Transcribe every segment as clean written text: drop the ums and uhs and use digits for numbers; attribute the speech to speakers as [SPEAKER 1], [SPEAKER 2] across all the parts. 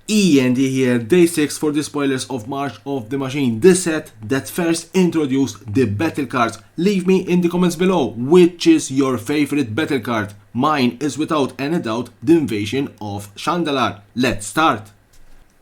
[SPEAKER 1] E.N.D here, day 6 for the spoilers of March of the Machine, the set that first introduced the battle cards. Leave me in the comments below which is your favorite battle card. Mine is without any doubt the Invasion of Chandalar. Let's start.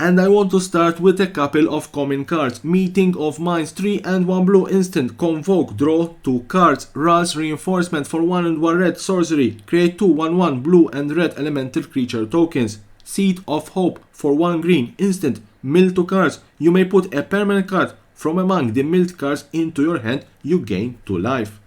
[SPEAKER 1] And I want to start with a couple of common cards. Meeting of Minds, 3 and 1 blue instant. Convoke, draw 2 cards. Ral's Reinforcement for 1 and 1 red sorcery. Create 2 1/1 blue and red elemental creature tokens. Seed of Hope for 1 green instant. Mill 2 cards. You may put a permanent card from among the milled cards into your hand. You gain 2 life.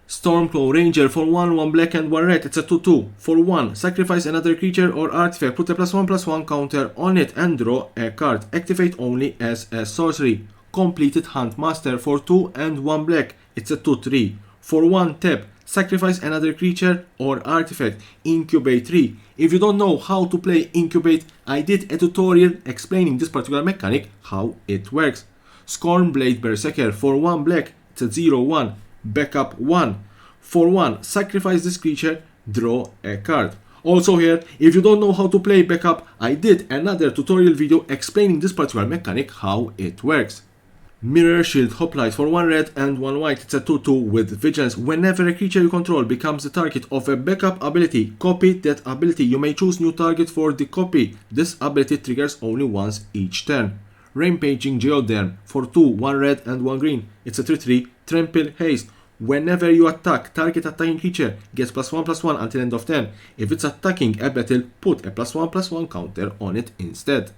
[SPEAKER 1] Stormclaw Ranger for 1/1 black and 1 red. It's a 2/2. For 1, sacrifice another creature or artifact. Put a +1/+1 counter on it and draw a card. Activate only as a sorcery. Completed Huntmaster for 2 and 1 black. It's a 2/3. For 1, tap. Sacrifice another creature or artifact. Incubate 3. If you don't know how to play Incubate, I did a tutorial explaining this particular mechanic, how it works. Scornblade Berserker for 1 black. It's a 0/1. Backup 1. For 1, sacrifice this creature, draw a card. Also here, if you don't know how to play backup, I did another tutorial video explaining this particular mechanic, how it works. Mirror Shield Hoplite for 1 red and 1 white. It's a 2/2 with Vigilance. Whenever a creature you control becomes the target of a backup ability, copy that ability. You may choose new target for the copy. This ability triggers only once each turn. Rampaging Geoderm for 2, 1 red and 1 green. It's a 3/3. Trample Haste. Whenever you attack, target attacking creature gets +1/+1 until end of turn. If it's attacking a battle, put a +1/+1 counter on it instead.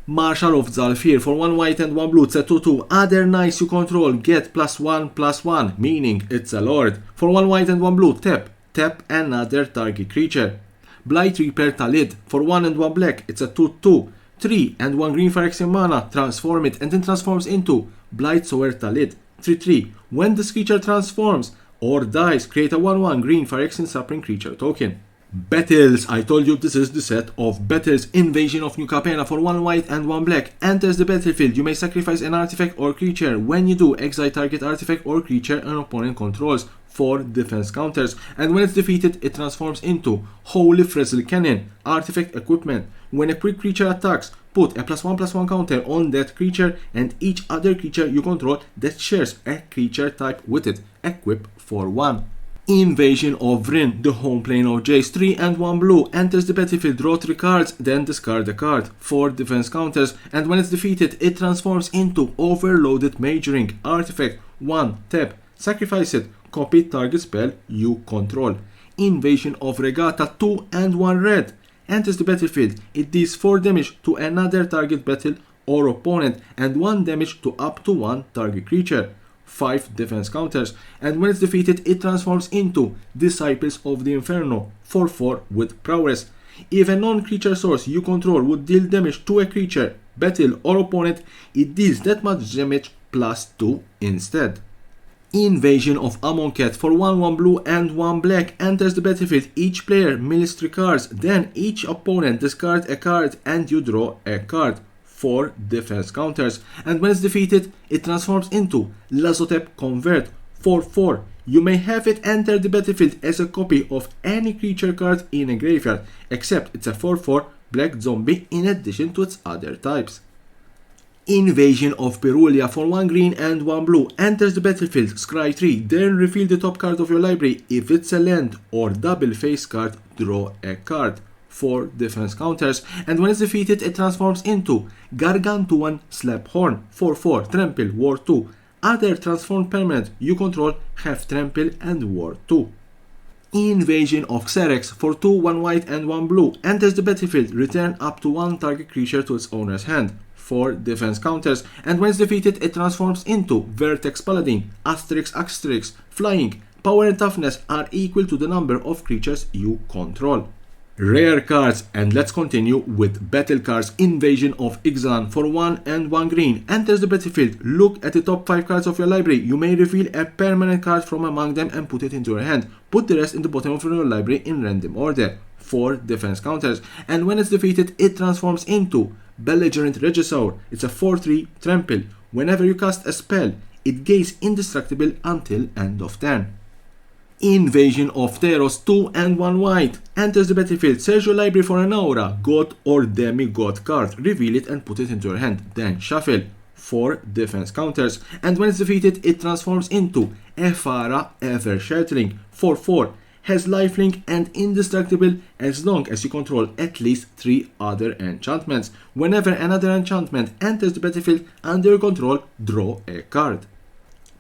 [SPEAKER 1] Marshal of Zhalfir for 1 white and 1 blue. It's a 2/2. Other knights you control get +1/+1, meaning it's a lord. For 1 white and 1 blue, tap. Tap another target creature. Blight Reaper Talid for 1 and 1 black. It's a 2/2. 3 and 1 green for Phyrexian mana. Transform it and then transforms into Blight Sower Talid. 3/3. When this creature transforms or dies, create a 1/1 green Phyrexian Suffering creature token. Battles. I told you this is the set of battles. Invasion of New Capenna for 1 white and 1 black. Enters the battlefield. You may sacrifice an artifact or creature. When you do, exile target artifact or creature an opponent controls for defense counters. And when it's defeated, it transforms into Holy Frizzle Cannon. Artifact equipment. When a quick creature attacks, put a +1/+1 counter on that creature and each other creature you control that shares a creature type with it. Equip for 1. Invasion of Vryn, the home plane of Jace. 3 and 1 blue. Enters the battlefield, draw 3 cards, then discard a card for defense counters. And when it's defeated, it transforms into Overloaded Majoring. Artifact 1, tap. Sacrifice it. Copy target spell you control. Invasion of Regatta, 2 and 1 red. Enters the battlefield. It deals 4 damage to another target battle or opponent and 1 damage to up to 1 target creature. 5 defense counters. And when it's defeated, it transforms into Disciples of the Inferno, 4/4 with prowess. If a non-creature source you control would deal damage to a creature, battle or opponent, it deals that much damage +2 instead. Invasion of Amonkhet for 1/1 blue and 1 black. Enters the battlefield. Each player mills 3 cards, then each opponent discards a card and you draw a card. 4 defense counters. And when it's defeated, it transforms into Lazotep Convert, 4/4. You may have it enter the battlefield as a copy of any creature card in a graveyard, except it's a 4/4 black zombie in addition to its other types. Invasion of Perulia for 1 green and 1 blue. Enters the battlefield, scry 3, then reveal the top card of your library. If it's a land or double face card, draw a card. 4 defense counters. And when it's defeated, it transforms into Gargantuan Slaphorn, 4/4, Trample, War 2. Other transformed permanent you control have Trample and War 2. Invasion of Xerex for 2, 1 white and 1 blue. Enters the battlefield, return up to 1 target creature to its owner's hand. 4 defense counters. And when it's defeated, it transforms into Vertex Paladin, ***, flying. Power and toughness are equal to the number of creatures you control. Rare cards, and let's continue with battle cards. Invasion of Ixalan for 1 and 1 green. Enters the battlefield. Look at the top 5 cards of your library. You may reveal a permanent card from among them and put it into your hand. Put the rest in the bottom of your library in random order. 4 defense counters. And when it's defeated, it transforms into Belligerent Regisaur. It's a 4/3 trample. Whenever you cast a spell, it gains indestructible until end of turn. Invasion of Theros 2 and 1 white. Enters the battlefield, search your library for an aura, god or demigod card, reveal it and put it into your hand, then shuffle. 4 defense counters, and when it's defeated it transforms into Ephara Ever Sheltering. 4/4, has lifelink and indestructible as long as you control at least 3 other enchantments. Whenever another enchantment enters the battlefield under your control, draw a card.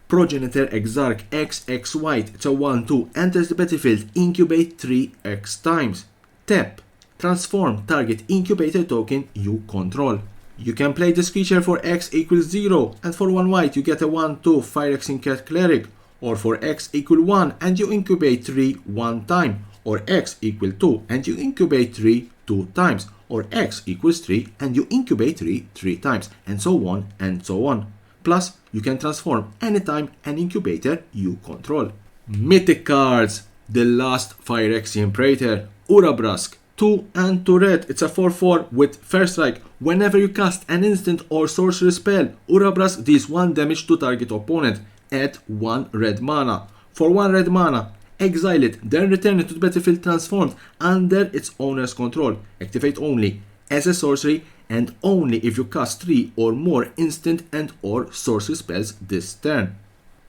[SPEAKER 1] Progenitor Exarch XX white, it's a 1/2, enters the battlefield, incubate 3x times. Tap, transform target incubator token you control. You can play this creature for x equals 0, and for 1 white you get a 1/2 Phyrexian Cat Cleric, or for x equal 1 and you incubate 3 1 time, or x equal 2 and you incubate 3 2 times, or x equals 3 and you incubate 3 3 times, and so on and so on. Plus, you can transform anytime an incubator you control. Mythic cards. The Last Phyrexian Praetor, Urabrask, 2 and 2 red, it's a 4/4 with First Strike. Whenever you cast an instant or sorcery spell, Urabrask deals 1 damage to target opponent at 1 red mana. For 1 red mana, exile it, then return it to the battlefield transformed under its owner's control. Activate only as a sorcery and only if you cast 3 or more instant and or sorcery spells this turn.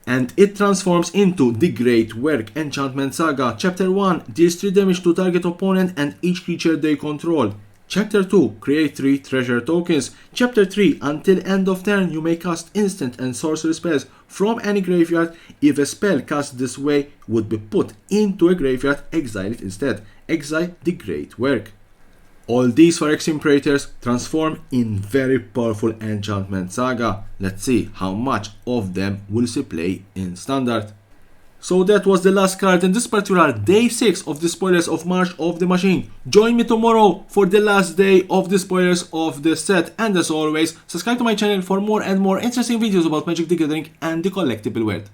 [SPEAKER 1] And it transforms into the Great Work Enchantment Saga. Chapter 1 deals 3 damage to target opponent and each creature they control. Chapter 2 create 3 treasure tokens. Chapter 3 until end of turn you may cast instant and sorcery spells from any graveyard. If a spell cast this way would be put into a graveyard, exile it instead. Exile the Great Work. All these Phyrexian Praetors transform in very powerful enchantment saga. Let's see how much of them will see play in standard. So that was the last card in this particular day 6 of the spoilers of March of the Machine. Join me tomorrow for the last day of the spoilers of the set, and as always, subscribe to my channel for more and more interesting videos about Magic the Gathering and the collectible world.